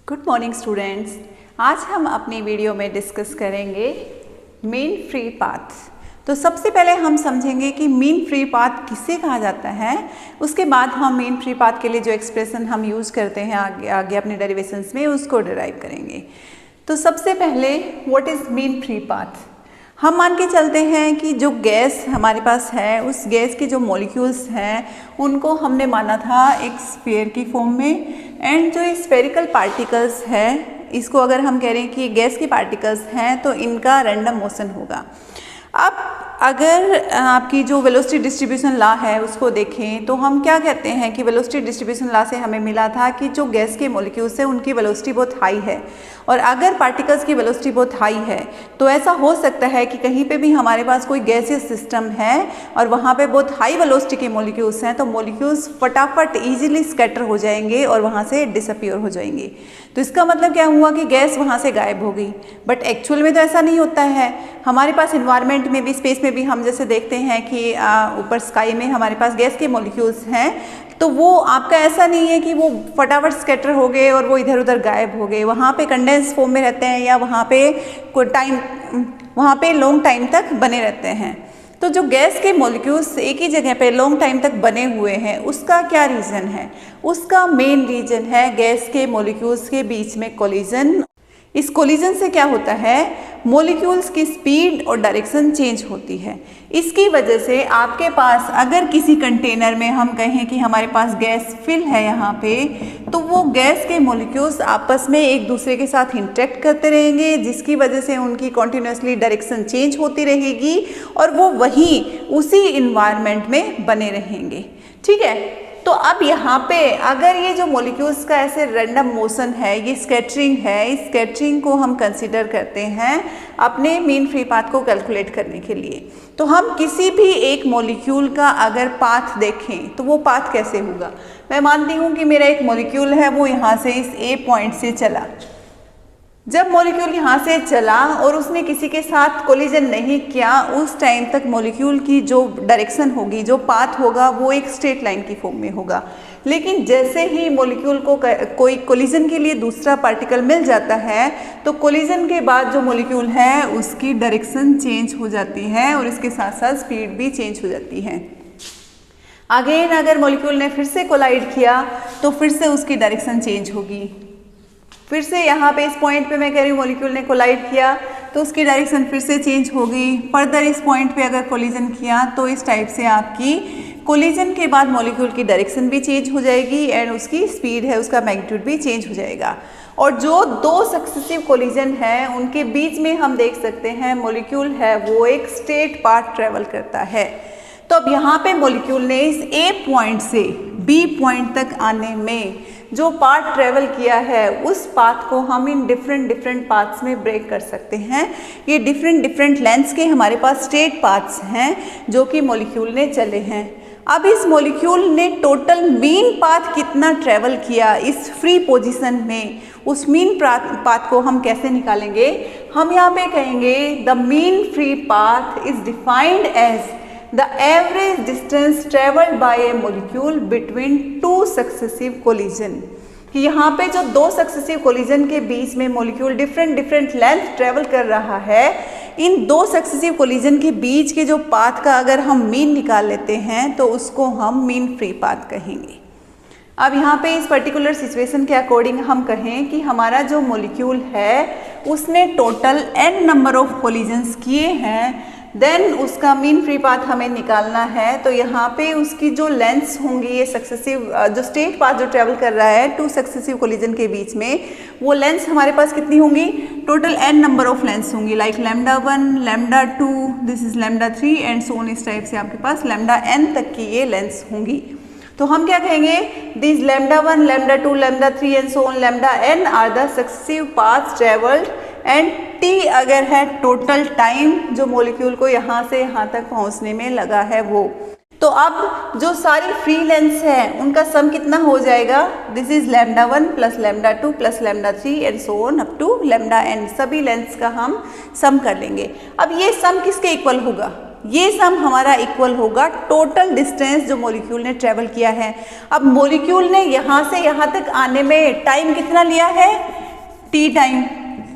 Good morning students. आज हम अपनी वीडियो में डिस्कस करेंगे मीन फ्री पाथ। तो सबसे पहले हम समझेंगे कि मीन फ्री पाथ किसे कहा जाता है। उसके बाद हम मीन फ्री पाथ के लिए जो एक्सप्रेशन हम यूज़ करते हैं आगे अपने डेरिवेशंस में उसको डिराइव करेंगे। तो सबसे पहले what is mean free path. हम मान के चलते हैं कि जो गैस हमारे पास है उस गैस के जो मॉलिक्यूल्स हैं उनको हमने माना था एक स्फीयर की फॉर्म में, एंड जो स्फेरिकल पार्टिकल्स है इसको अगर हम कह रहे हैं कि गैस के पार्टिकल्स हैं तो इनका रैंडम मोशन होगा। अब अगर आपकी जो वेलोसिटी डिस्ट्रीब्यूशन लॉ है उसको देखें तो हम क्या कहते हैं कि वेलोसिटी डिस्ट्रीब्यूशन लॉ से हमें मिला था कि जो गैस के मॉलिक्यूल्स हैं उनकी वेलोसिटी बहुत हाई है, और अगर पार्टिकल्स की वेलोसिटी बहुत हाई है तो ऐसा हो सकता है कि कहीं पे भी हमारे पास कोई गैसियस सिस्टम है और वहाँ पे बहुत हाई वेलोसिटी के मॉलिक्यूल्स हैं तो मॉलिक्यूल्स फटाफट इजीली स्कैटर हो जाएंगे और वहाँ से डिसअपीयर हो जाएंगे। तो इसका मतलब क्या हुआ कि गैस वहाँ से गायब हो गई, बट एक्चुअल में तो ऐसा नहीं होता है। हमारे पास इन्वायरमेंट में भी, स्पेस में भी हम जैसे देखते हैं कि ऊपर स्काई में हमारे पास गैस के मॉलिक्यूल्स हैं, तो वो आपका ऐसा नहीं है कि वो फटाफट स्कैटर हो गए और वो इधर उधर गायब हो गए। वहाँ पे कंडेंस फॉर्म में रहते हैं या वहाँ पे लॉन्ग टाइम तक बने रहते हैं। तो जो गैस के मॉलिक्यूल्स एक ही जगह पे लॉन्ग टाइम तक बने हुए हैं उसका क्या रीज़न है। उसका मेन रीज़न है गैस के मॉलिक्यूल्स के बीच में कोलिजन। इस कोलिजन से क्या होता है, मॉलिक्यूल्स की स्पीड और डायरेक्शन चेंज होती है। इसकी वजह से आपके पास अगर किसी कंटेनर में हम कहें कि हमारे पास गैस फिल है यहाँ पे, तो वो गैस के मॉलिक्यूल्स आपस में एक दूसरे के साथ इंटरेक्ट करते रहेंगे, जिसकी वजह से उनकी कॉन्टिन्यूसली डायरेक्शन चेंज होती रहेगी और वो वहीं उसी इन्वायरमेंट में बने रहेंगे। ठीक है, तो अब यहाँ पे अगर ये जो मॉलिक्यूल्स का ऐसे रैंडम मोशन है, ये स्कैटरिंग है, इस स्कैटरिंग को हम कंसीडर करते हैं अपने मीन फ्री पाथ को कैलकुलेट करने के लिए। तो हम किसी भी एक मॉलिक्यूल का अगर पाथ देखें तो वो पाथ कैसे होगा। मैं मानती हूँ कि मेरा एक मॉलिक्यूल है, वो यहाँ से इस ए पॉइंट से चला। जब मॉलिक्यूल यहाँ से चला और उसने किसी के साथ कोलिजन नहीं किया, उस टाइम तक मॉलिक्यूल की जो डायरेक्शन होगी, जो पाथ होगा, वो एक स्ट्रेट लाइन की फॉर्म में होगा। लेकिन जैसे ही मॉलिक्यूल को कोई कोलिजन के लिए दूसरा पार्टिकल मिल जाता है तो कोलिजन के बाद जो मॉलिक्यूल है उसकी डायरेक्शन चेंज हो जाती है और इसके साथ साथ स्पीड भी चेंज हो जाती है। अगेन अगर मॉलिक्यूल ने फिर से कोलाइड किया तो फिर से उसकी डायरेक्शन चेंज होगी। फिर से यहाँ पे इस पॉइंट पे मैं कह रही हूँ मॉलिक्यूल ने कोलाइड किया तो उसकी डायरेक्शन फिर से चेंज हो गई। फर्दर इस पॉइंट पे अगर कोलिजन किया तो इस टाइप से आपकी कोलिजन के बाद मॉलिक्यूल की डायरेक्शन भी चेंज हो जाएगी एंड उसकी स्पीड है, उसका मैग्नीट्यूड भी चेंज हो जाएगा। और जो दो सक्सेसिव कोलिजन है उनके बीच में हम देख सकते हैं मॉलिक्यूल है वो एक स्ट्रेट पाथ ट्रेवल करता है। तो अब यहाँ पे मॉलिक्यूल ने इस ए पॉइंट से बी पॉइंट तक आने में जो पाथ ट्रेवल किया है उस पाथ को हम इन डिफरेंट पाथ्स में ब्रेक कर सकते हैं। ये डिफरेंट लेंथ्स के हमारे पास स्ट्रेट पाथ्स हैं जो कि मॉलिक्यूल ने चले हैं। अब इस मॉलिक्यूल ने टोटल मीन पाथ कितना ट्रेवल किया इस फ्री पोजीशन में, उस मीन पाथ को हम कैसे निकालेंगे। हम यहाँ पे कहेंगे the mean free path is defined as the average distance traveled by a molecule between two successive collision। कि यहाँ पे जो दो सक्सेसिव कोलिजन के बीच में मॉलिक्यूल डिफरेंट लेंथ ट्रेवल कर रहा है, इन दो सक्सेसिव कोलिजन के बीच के जो पाथ का अगर हम मीन निकाल लेते हैं तो उसको हम मीन फ्री पाथ कहेंगे। अब यहाँ पे इस पर्टिकुलर सिचुएशन के अकॉर्डिंग हम कहें कि हमारा जो मॉलिक्यूल है उसने total n number of collisions किए हैं, देन उसका मीन फ्री पाथ हमें निकालना है। तो यहाँ पे उसकी जो लेंथ्स होंगी, ये सक्सेसिव जो स्ट्रेट पाथ जो ट्रेवल कर रहा है टू सक्सेसिव कोलिजन के बीच में, वो लेंथ्स हमारे पास कितनी होंगी, total n number of lengths होंगी, like λ1, λ2, this is λ3 and so on. इस टाइप से आपके पास λn तक की ये लेंथ्स होंगी। तो हम क्या कहेंगे, this λ1, λ2, λ3 and so on λn are the successive paths travelled, and t अगर है टोटल टाइम जो मॉलिक्यूल को यहाँ से यहाँ तक पहुँचने में लगा है वो। तो अब जो सारी फ्री लेंथ्स हैं उनका सम कितना हो जाएगा, this is λ1 plus λ2 plus λ3 and so on up to λn। सभी लेंथ्स का हम सम कर लेंगे। अब ये सम किसके इक्वल होगा, ये सम हमारा इक्वल होगा टोटल डिस्टेंस जो मॉलिक्यूल ने ट्रेवल किया है। अब मॉलिक्यूल ने यहाँ से यहाँ तक आने में टाइम कितना लिया है, t टाइम,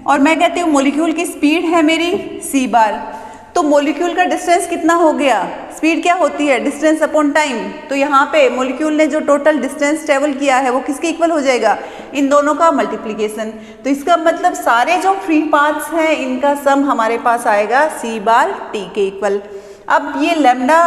और मैं कहती हूँ मॉलिक्यूल की स्पीड है मेरी c बार। तो मॉलिक्यूल का डिस्टेंस कितना हो गया, स्पीड क्या होती है, डिस्टेंस अपॉन टाइम। तो यहाँ पे मॉलिक्यूल ने जो टोटल डिस्टेंस ट्रेवल किया है वो किसके इक्वल हो जाएगा, इन दोनों का मल्टीप्लिकेशन। तो इसका मतलब सारे जो फ्री पाथ्स हैं इनका सम हमारे पास आएगा c बार t के इक्वल। अब ये लैम्डा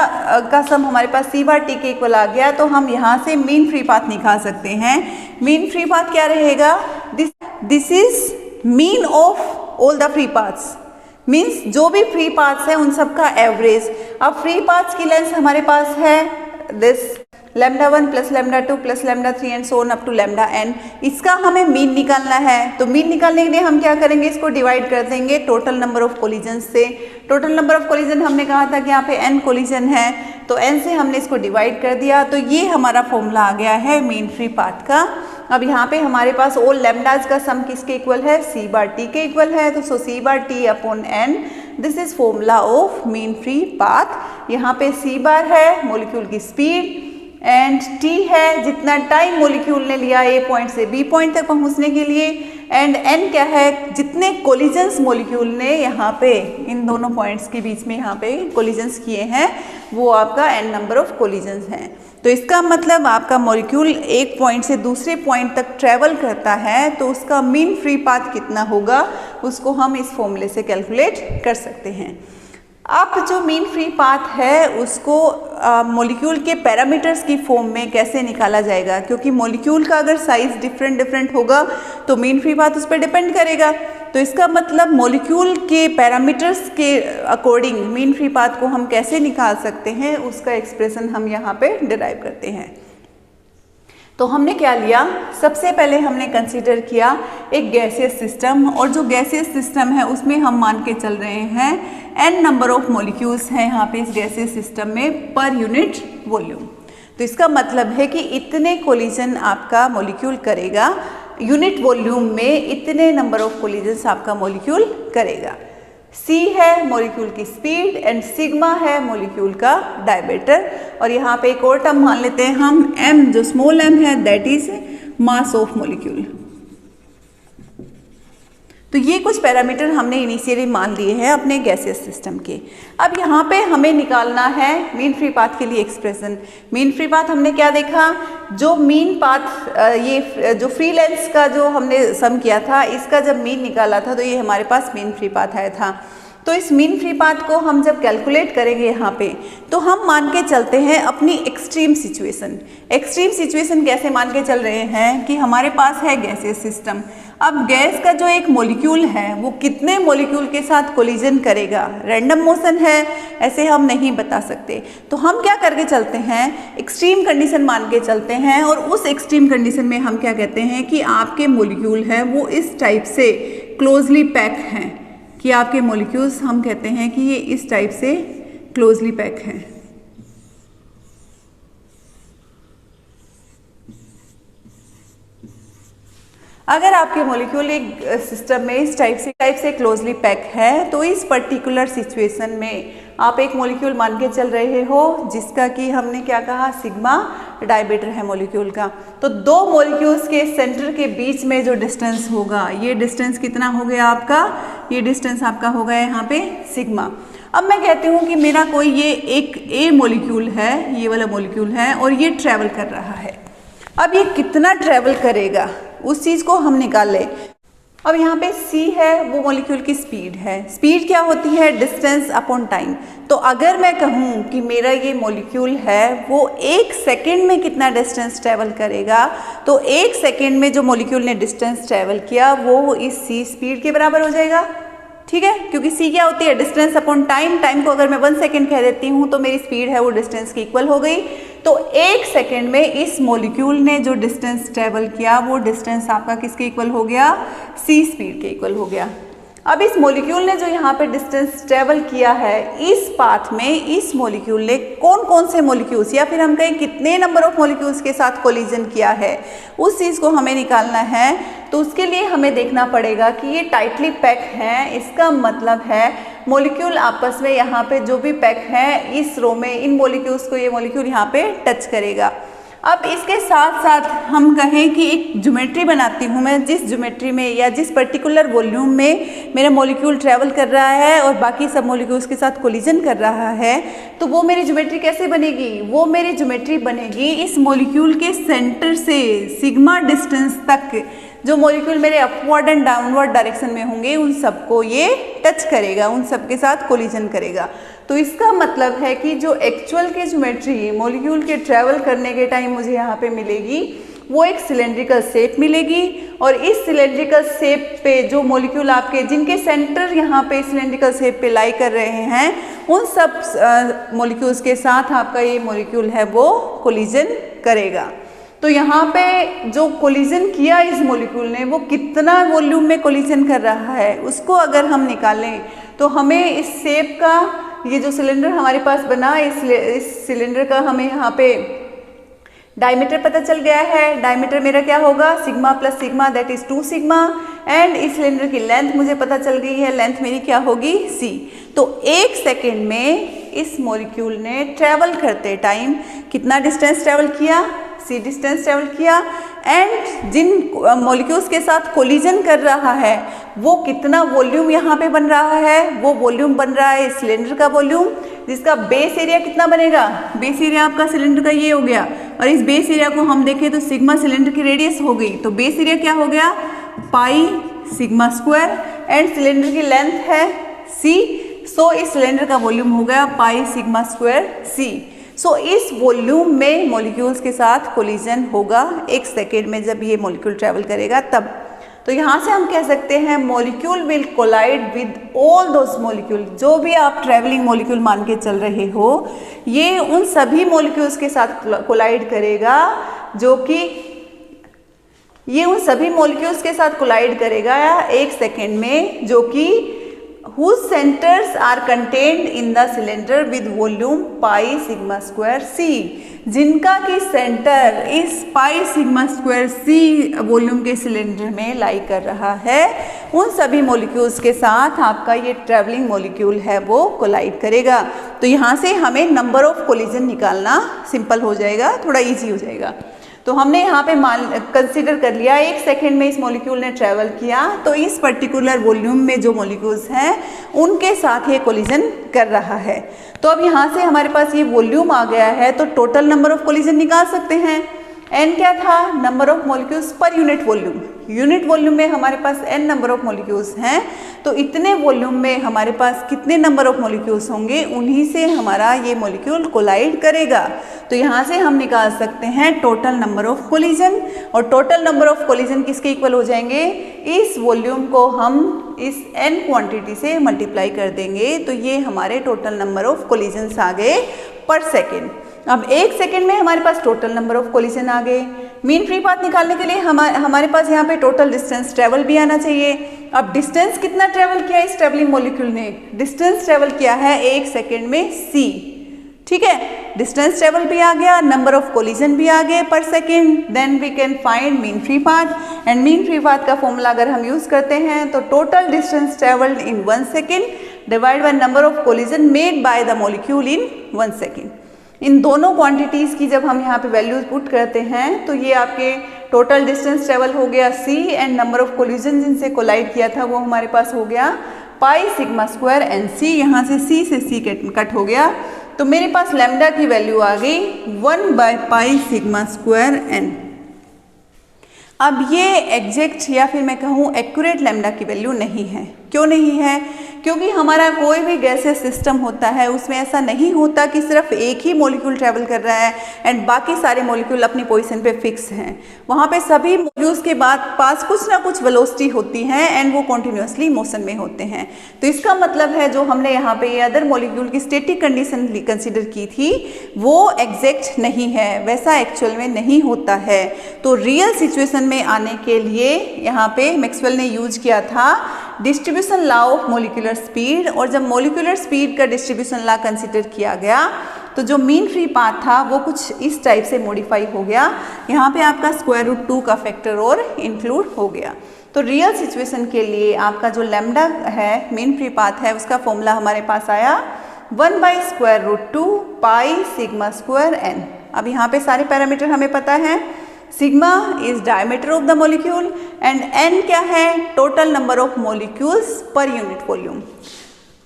का सम हमारे पास c बार t के इक्वल आ गया, तो हम यहाँ से मीन फ्री पाथ निकाल सकते हैं। मीन फ्री पाथ क्या रहेगा, this is mean of all the free paths, means जो भी फ्री पाथ्स हैं उन सब का एवरेज। अब फ्री पाथ्स की लेंथ हमारे पास है this λ1 plus λ2 plus λ3 and so on up to λn। इसका हमें मीन निकालना है, तो मीन निकालने के लिए हम क्या करेंगे, इसको डिवाइड कर देंगे टोटल नंबर ऑफ कोलिजन से। टोटल नंबर ऑफ कोलिजन हमने कहा था कि यहाँ पे n कोलिजन है, तो n से हमने इसको डिवाइड कर दिया, तो ये हमारा फॉर्मूला आ गया है मीन फ्री पाथ का। अब यहाँ पे हमारे पास ऑल लैम्डाज का सम किसके इक्वल है, c बार t के इक्वल है, तो सो c bar t upon n, this is formula of mean free path. यहाँ पे c बार है मॉलिक्यूल की स्पीड एंड t है जितना टाइम मॉलिक्यूल ने लिया a पॉइंट से b पॉइंट तक पहुँचने के लिए, एंड n क्या है, जितने कोलिजन्स मॉलिक्यूल ने यहाँ पे इन दोनों पॉइंट्स के बीच में यहाँ पे कोलिजन्स किए हैं वो आपका n नंबर ऑफ कोलिजन्स हैं। तो इसका मतलब आपका मॉलिक्यूल एक पॉइंट से दूसरे पॉइंट तक ट्रेवल करता है, तो उसका मीन फ्री पाथ कितना होगा उसको हम इस फॉर्मूले से कैलकुलेट कर सकते हैं। अब जो मीन फ्री पाथ है उसको मॉलिक्यूल के पैरामीटर्स की फॉर्म में कैसे निकाला जाएगा, क्योंकि मॉलिक्यूल का अगर साइज डिफरेंट होगा तो मीन फ्री पाथ उस पर डिपेंड करेगा। तो इसका मतलब मॉलिक्यूल के पैरामीटर्स के अकॉर्डिंग मीन फ्री पाथ को हम कैसे निकाल सकते हैं, उसका एक्सप्रेशन हम यहाँ पे डिराइव करते हैं। तो हमने क्या लिया, सबसे पहले हमने कंसीडर किया एक गैसियस सिस्टम, और जो गैसियस सिस्टम है उसमें हम मान के चल रहे हैं n नंबर ऑफ मॉलिक्यूल्स हैं यहाँ पे इस गैसियस सिस्टम में पर यूनिट वॉल्यूम। तो इसका मतलब है कि इतने कोलिजन आपका मॉलिक्यूल करेगा, यूनिट वॉल्यूम में इतने नंबर ऑफ कोलिजन्स आपका मॉलिक्यूल करेगा। c है मॉलिक्यूल की स्पीड एंड सिग्मा है मॉलिक्यूल का डायमीटर, और यहाँ पे एक और टर्म मान लेते हैं हम m, जो स्मॉल m है that is mass of molecule. तो ये कुछ पैरामीटर हमने इनिशियली मान लिए हैं अपने गैसियस सिस्टम के। अब यहाँ पे हमें निकालना है मीन फ्री पाथ के लिए एक्सप्रेशन। मीन फ्री पाथ हमने क्या देखा, जो मीन पाथ ये जो फ्री लेंथ का जो हमने सम किया था इसका जब मीन निकाला था तो ये हमारे पास मीन फ्री पाथ आया था। तो इस मीन फ्री पाथ को हम जब कैलकुलेट करेंगे यहाँ पे, तो हम मान के चलते हैं अपनी एक्सट्रीम सिचुएशन। एक्सट्रीम सिचुएशन कैसे मान के चल रहे हैं कि हमारे पास है गैसियस सिस्टम। अब गैस का जो एक मॉलिक्यूल है वो कितने मॉलिक्यूल के साथ कोलिजन करेगा, रैंडम मोशन है, ऐसे हम नहीं बता सकते। तो हम क्या करके चलते हैं, एक्सट्रीम कंडीशन मान के चलते हैं, और उस एक्सट्रीम कंडीशन में हम क्या कहते हैं कि आपके मॉलिक्यूल है वो इस टाइप से क्लोजली पैक हैं, कि आपके मॉलिक्यूल्स हम कहते हैं कि ये इस टाइप से क्लोजली पैक हैं। अगर आपके मॉलिक्यूल एक सिस्टम में इस टाइप से क्लोजली पैक है, तो इस पर्टिकुलर सिचुएशन में आप एक मॉलिक्यूल मान के चल रहे हो जिसका कि हमने क्या कहा, सिग्मा डायमीटर है मॉलिक्यूल का। तो दो मॉलिक्यूल्स के सेंटर के बीच में जो डिस्टेंस होगा, ये डिस्टेंस कितना हो गया आपका, ये डिस्टेंस आपका हो गया यहाँ पे सिग्मा। अब मैं कहती हूँ कि मेरा कोई ये एक ए मॉलिक्यूल है, ये वाला मॉलिक्यूल है, और ये ट्रैवल कर रहा है। अब ये कितना ट्रैवल करेगा उस चीज़ को हम निकाल लें। अब यहाँ पे c है वो मॉलिक्यूल की स्पीड है। स्पीड क्या होती है, डिस्टेंस अपॉन टाइम। तो अगर मैं कहूँ कि मेरा ये मॉलिक्यूल है वो 1 सेकेंड में कितना डिस्टेंस ट्रैवल करेगा, तो 1 सेकेंड में जो मॉलिक्यूल ने डिस्टेंस ट्रैवल किया वो इस c स्पीड के बराबर हो जाएगा। ठीक है, क्योंकि c क्या होती है, डिस्टेंस अपॉन टाइम। टाइम को अगर मैं 1 सेकेंड कह देती हूँ तो मेरी स्पीड है वो डिस्टेंस की इक्वल हो गई। तो 1 सेकेंड में इस मॉलिक्यूल ने जो डिस्टेंस ट्रेवल किया वो डिस्टेंस आपका किसके इक्वल हो गया, c स्पीड के इक्वल हो गया। अब इस मॉलिक्यूल ने जो यहाँ पे डिस्टेंस ट्रेवल किया है, इस पाथ में इस मॉलिक्यूल ने कौन कौन से मॉलिक्यूल्स या फिर हम कहें कितने नंबर ऑफ मॉलिक्यूल्स के साथ कोलिजन किया है, उस चीज़ को हमें निकालना है। तो उसके लिए हमें देखना पड़ेगा कि ये टाइटली पैक हैं, इसका मतलब है मॉलिक्यूल आपस में यहाँ पे जो भी पैक है इस रो में, इन मॉलिक्यूल्स को ये मॉलिक्यूल यहाँ पे टच करेगा। अब इसके साथ साथ हम कहें कि एक ज्योमेट्री बनाती हूँ मैं, जिस ज्योमेट्री में या जिस पर्टिकुलर वॉल्यूम में मेरा मॉलिक्यूल ट्रैवल कर रहा है और बाकी सब मॉलिक्यूल्स के साथ कोलिजन कर रहा है, तो वो मेरी ज्योमेट्री कैसे बनेगी? वो मेरी ज्योमेट्री बनेगी इस मॉलिक्यूल के सेंटर से सिग्मा डिस्टेंस तक जो मॉलिक्यूल मेरे अपवर्ड एंड डाउनवर्ड डायरेक्शन में होंगे उन सबको ये टच करेगा, उन सब के साथ कोलिजन करेगा। तो इसका मतलब है कि जो एक्चुअल की ज्योमेट्री मॉलिक्यूल के ट्रैवल करने के टाइम मुझे यहाँ पे मिलेगी वो एक सिलेंड्रिकल शेप मिलेगी, और इस सिलेंड्रिकल शेप पे जो मॉलिक्यूल आपके जिनके सेंटर यहाँ पे सिलेंड्रिकल शेप पे लाई कर रहे हैं उन सब मॉलिक्यूल्स के साथ आपका ये मॉलिक्यूल है वो कोलिजन करेगा। तो यहाँ पे जो कोलिजन किया इस मॉलिक्यूल ने वो कितना वॉल्यूम में कोलिजन कर रहा है उसको अगर हम निकालें तो हमें इस शेप का, ये जो सिलेंडर हमारे पास बना इस सिलेंडर का हमें यहाँ पे डायमीटर पता चल गया है। डायमीटर मेरा क्या होगा? Sigma plus sigma that is 2 sigma, and इस सिलेंडर की लेंथ मुझे पता चल गई है, लेंथ मेरी क्या होगी? c। तो 1 सेकेंड में इस मॉलिक्यूल ने ट्रैवल करते टाइम कितना डिस्टेंस ट्रैवल किया? c डिस्टेंस ट्रैवल किया, एंड जिन मॉलिक्यूल्स के साथ कोलिजन कर रहा है वो कितना वॉल्यूम यहाँ पे बन रहा है? वो वॉल्यूम बन रहा है इस सिलेंडर का वॉल्यूम, जिसका बेस एरिया कितना बनेगा? बेस एरिया आपका सिलेंडर का ये हो गया, और इस बेस एरिया को हम देखें तो सिग्मा सिलेंडर की रेडियस हो गई, तो बेस एरिया क्या हो गया? Pi sigma square, and cylinder की लेंथ है c, सो इस सिलेंडर का वॉल्यूम हो गया पाई सिग्मा स्क्वायर c। सो इस वॉल्यूम में मॉलिक्यूल्स के साथ कोलिजन होगा 1 सेकेंड में जब ये मॉलिक्यूल ट्रैवल करेगा तब। तो यहाँ से हम कह सकते हैं molecule will collide with all those molecule, जो भी आप ट्रैवलिंग मॉलिक्यूल मान के चल रहे हो ये उन सभी मॉलिक्यूल्स के साथ कोलाइड करेगा, जो कि ये उन सभी मॉलिक्यूल्स के साथ कोलाइड करेगा 1 सेकेंड में, जो कि whose centers are contained in the cylinder with volume pi sigma square c, जिनका कि सेंटर इस पाई सिग्मा स्क्वायर c वॉल्यूम के सिलेंडर में लाई कर रहा है, उन सभी मॉलिक्यूल्स के साथ आपका ये ट्रैवलिंग मॉलिक्यूल है वो कोलाइड करेगा। तो यहाँ से हमें नंबर ऑफ कोलिजन निकालना सिंपल हो जाएगा, थोड़ा इजी हो जाएगा। तो हमने यहाँ पे कंसीडर कर लिया 1 सेकेंड में इस मॉलिक्यूल ने ट्रैवल किया, तो इस पर्टिकुलर वॉल्यूम में जो मॉलिक्यूल्स हैं उनके साथ ये कोलिजन कर रहा है। तो अब यहाँ से हमारे पास ये वॉल्यूम आ गया है, तो टोटल नंबर ऑफ कोलिजन निकाल सकते हैं। n क्या था? Number of molecules per unit volume. Unit volume में हमारे पास n नंबर ऑफ मॉलिक्यूल्स हैं, तो इतने वॉल्यूम में हमारे पास कितने नंबर ऑफ मॉलिक्यूल्स होंगे, उन्हीं से हमारा ये मॉलिक्यूल कोलाइड करेगा। तो यहाँ से हम निकाल सकते हैं टोटल नंबर ऑफ कोलिजन, और टोटल नंबर ऑफ कोलिजन किसके इक्वल हो जाएंगे? इस वॉल्यूम को हम इस n क्वांटिटी से मल्टीप्लाई कर देंगे, तो ये हमारे टोटल नंबर ऑफ कोलिजन्स आ गए पर सेकेंड। अब 1 सेकेंड में हमारे पास टोटल नंबर ऑफ कोलिजन आ गए। मीन फ्री पाथ निकालने के लिए हमारे पास यहाँ पे टोटल डिस्टेंस ट्रेवल भी आना चाहिए। अब डिस्टेंस कितना ट्रेवल किया इस ट्रेवलिंग मॉलिक्यूल ने? डिस्टेंस ट्रेवल किया है 1 सेकेंड में c, ठीक है। डिस्टेंस ट्रेवल भी आ गया, नंबर ऑफ कोलिजन भी आ गए पर second, then we can find mean free path, and mean free path का फॉर्मूला अगर हम यूज करते हैं तो total distance travelled in 1 second divide by number of collision made by the molecule in 1 second. इन दोनों क्वांटिटीज़ की जब हम यहाँ पे वैल्यूज पुट करते हैं तो ये आपके टोटल डिस्टेंस ट्रेवल हो गया c, and number of collision जिनसे कोलाइड किया था वो हमारे पास हो गया pi sigma square n c। यहाँ से c कट हो गया, तो मेरे पास लैम्डा की वैल्यू आ गई 1 by pi sigma square n। अब ये एग्जैक्ट या फिर मैं कहूँ एक्यूरेट लैम्डा की वैल्यू नहीं है। क्यों नहीं है? क्योंकि हमारा कोई भी गैसियस सिस्टम होता है उसमें ऐसा नहीं होता कि सिर्फ एक ही मॉलिक्यूल ट्रैवल कर रहा है एंड बाकी सारे मॉलिक्यूल अपनी पोजीशन पे फिक्स हैं। वहाँ पे सभी मॉलिक्यूल्स के पास कुछ ना कुछ वेलोसिटी होती है एंड वो कॉन्टिन्यूसली मोशन में होते हैं। तो इसका मतलब है जो हमने यहाँ पे ये अदर मॉलिक्यूल की स्टैटिक कंडीशन कंसिडर की थी वो एग्जैक्ट नहीं है, वैसा एक्चुअल में नहीं होता है। तो रियल सिचुएशन में आने के लिए यहाँ पे मैक्सवेल ने यूज किया था distribution law of molecular speed, और जब मॉलिक्यूलर स्पीड का डिस्ट्रीब्यूशन लॉ कंसिडर किया गया तो जो मीन फ्री पाथ था वो कुछ इस टाइप से मॉडिफाई हो गया। यहाँ पे आपका √2 का फैक्टर और इंक्लूड हो गया। तो रियल सिचुएशन के लिए आपका जो लैम्डा है, मीन फ्री पाथ है, उसका फॉर्मूला हमारे पास आया 1/√2 पाई सिग्मा स्क्वायर n। अब यहाँ पे सारे पैरामीटर हमें पता है। Sigma is diameter of the molecule and n क्या है, total number of molecules per unit volume.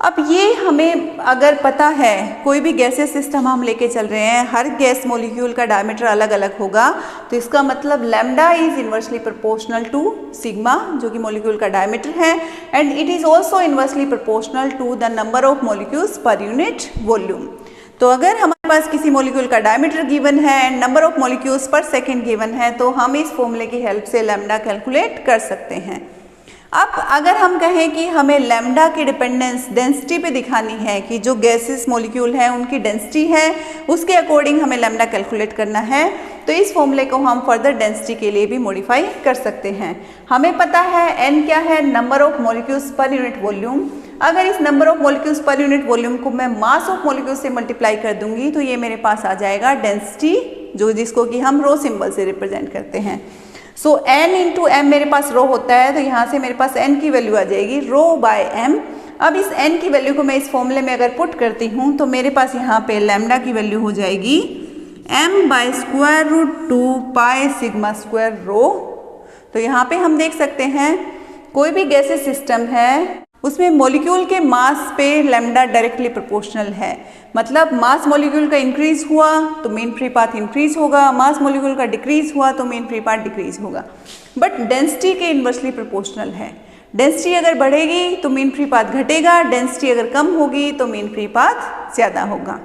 अब ये हमें अगर पता है, कोई भी गैसेस सिस्टम हम लेके चल रहे हैं, हर गैस मॉलिक्यूल का डायमीटर अलग अलग होगा, तो इसका मतलब lambda is inversely proportional to sigma, जो कि मॉलिक्यूल का डायमीटर है, and it is also inversely proportional to the number of molecules per unit volume. तो अगर हमारे पास किसी मॉलिक्यूल का डायमीटर गिवन है and number of molecules per second given है, तो हम इस फॉर्मूले की हेल्प से लैम्डा कैलकुलेट कर सकते हैं। अब अगर हम कहें कि हमें लैम्डा की डिपेंडेंस डेंसिटी पे दिखानी है, कि जो गैसेस मॉलिक्यूल हैं उनकी डेंसिटी है, उसके अकॉर्डिंग हमें लैम्डा कैलकुलेट करना है, तो इस फॉर्मूले को हम फर्दर डेंसिटी के लिए भी मॉडिफाई कर सकते हैं। हमें पता है n क्या है, number of molecules per unit volume. अगर इस number of molecules per unit volume को मैं मास ऑफ मॉलिक्यूल्स से मल्टीप्लाई कर दूंगी, तो ये मेरे पास आ जाएगा डेंसिटी, जिसको कि हम रो सिंबल से रिप्रेजेंट करते हैं। सो n इंटू m मेरे पास रो होता है, तो यहाँ से मेरे पास n की वैल्यू आ जाएगी रो बाय m। अब इस n की वैल्यू को मैं इस फॉर्मूले में अगर पुट करती हूँ, तो मेरे पास यहाँ पे लैम्डा की वैल्यू हो जाएगी m/√2 पाई सिग्मा स्क्वायर रो। तो यहाँ पे हम देख सकते हैं, कोई भी गैसेस सिस्टम है उसमें मॉलिक्यूल के मास पे लैम्डा डायरेक्टली प्रोपोर्शनल है। मतलब मास मॉलिक्यूल का इंक्रीज हुआ तो मीन फ्री पाथ इंक्रीज होगा, मास मॉलिक्यूल का डिक्रीज हुआ तो मीन फ्री पाथ डिक्रीज होगा। बट डेंसिटी के इन्वर्सली प्रोपोर्शनल है। डेंसिटी अगर बढ़ेगी तो मीन फ्री पाथ घटेगा, डेंसिटी अगर कम होगी तो मीन फ्री पाथ ज़्यादा होगा।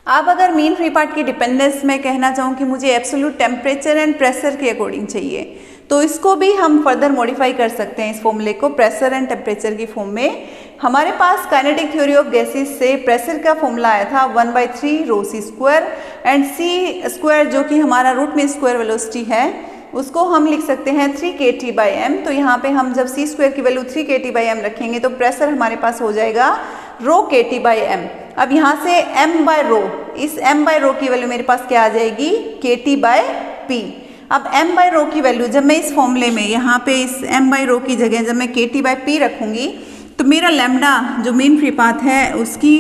अब अगर मीन फ्री पाथ की डिपेंडेंस में कहना चाहूँ कि मुझे एब्सोल्यूट टेम्परेचर एंड प्रेशर के अकॉर्डिंग चाहिए, तो इसको भी हम फर्दर मॉडिफाई कर सकते हैं। इस फॉर्मूले को प्रेशर एंड टेम्परेचर की फॉर्म में, हमारे पास काइनेटिक थ्योरी ऑफ गैसेस से प्रेशर का फॉर्मूला आया था 1/3 रो सी स्क्वायर एंड सी स्क्वायर, जो कि हमारा रूट में स्क्वायर वेलोसिटी है, उसको हम लिख सकते हैं 3 kT/m। तो यहाँ पे हम जब सी स्क्वायर की वैल्यू 3 kT/m रखेंगे तो प्रेशर हमारे पास हो जाएगा रो kT/m। अब यहाँ से m/रो, इस m/रो की वैल्यू मेरे पास क्या आ जाएगी, kT/p। अब m/रो की वैल्यू जब मैं इस फॉर्मूले में यहाँ पे इस m/रो की जगह जब मैं kT/p रखूँगी, तो मेरा लैम्डा जो मीन फ्री पाथ है उसकी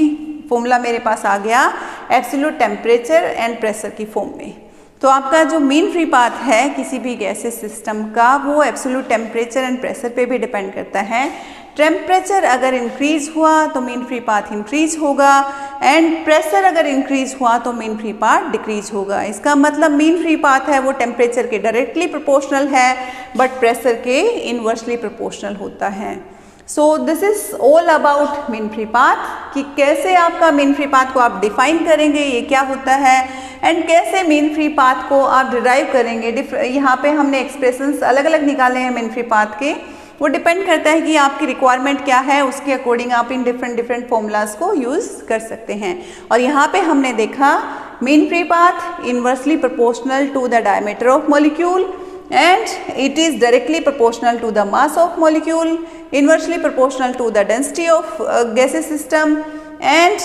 फॉर्मूला मेरे पास आ गया एब्सोल्यूट टेम्परेचर एंड प्रेशर की फॉर्म में। तो आपका जो मीन फ्री पाथ है किसी भी गैसेस सिस्टम का, वो एब्सोल्यूट टेम्परेचर एंड प्रेशर पे भी डिपेंड करता है। टेम्परेचर अगर इंक्रीज हुआ तो मीन फ्री पाथ इंक्रीज होगा, एंड प्रेशर अगर इंक्रीज हुआ तो मीन फ्री पाथ डिक्रीज होगा। इसका मतलब मीन फ्री पाथ है वो टेम्परेचर के डायरेक्टली प्रोपोर्शनल है, बट प्रेशर के इनवर्सली प्रोपोर्शनल होता है। So this is all about mean free path, कि कैसे आपका मीन फ्री पाथ को आप डिफाइन करेंगे, ये क्या होता है, एंड कैसे मीन फ्री पाथ को आप डिराइव करेंगे। यहाँ पे हमने एक्सप्रेशंस अलग अलग निकाले हैं मीन फ्री पाथ के, वो डिपेंड करता है कि आपकी रिक्वायरमेंट क्या है, उसके अकॉर्डिंग आप इन डिफरेंट फॉर्मूलाज को यूज़ कर सकते हैं। और यहाँ पे हमने देखा mean free path inversely proportional to the diameter of molecule and it is directly proportional to the mass of molecule, inversely proportional to the density of gases system, and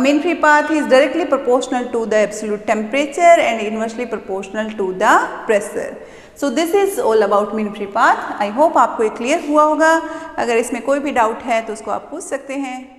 mean free path is directly proportional to the absolute temperature and inversely proportional to the pressure. So this is all about mean free path. I hope आपको ये clear हुआ होगा। अगर इसमें कोई भी doubt है तो उसको आप पूछ सकते हैं।